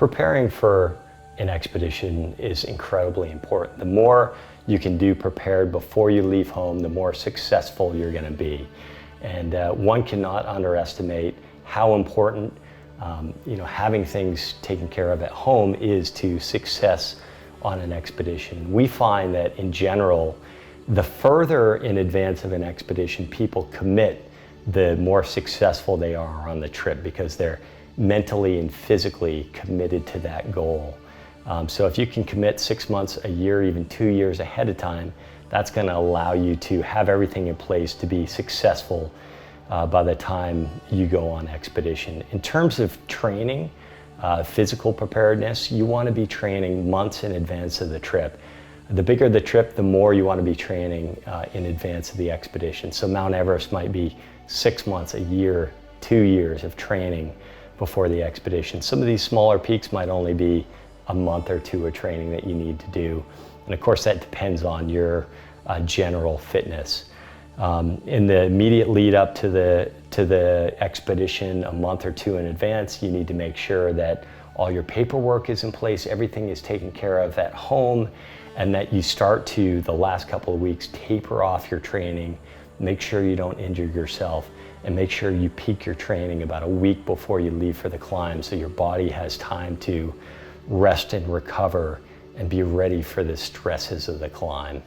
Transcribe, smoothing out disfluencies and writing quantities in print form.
Preparing for an expedition is incredibly important. The more you can do prepared before you leave home, the more successful you're going to be. And one cannot underestimate how important having things taken care of at home is to success on an expedition. We find that in general, the further in advance of an expedition people commit, the more successful they are on the trip, because they're mentally and physically committed to that goal. So if you can commit 6 months, a year, even 2 years ahead of time, that's going to allow you to have everything in place to be successful by the time you go on expedition. In terms of training, physical preparedness, you want to be training months in advance of the trip. The bigger the trip, the more you want to be training in advance of the expedition. So Mount Everest might be 6 months, a year, 2 years of training before the expedition. Some of these smaller peaks might only be a month or two of training that you need to do. And of course that depends on your general fitness. In the immediate lead up to the expedition, a month or two in advance, you need to make sure that all your paperwork is in place, everything is taken care of at home, and that you start to, the last couple of weeks, taper off your training. Make sure you don't injure yourself, and make sure you peak your training about a week before you leave for the climb, so your body has time to rest and recover and be ready for the stresses of the climb.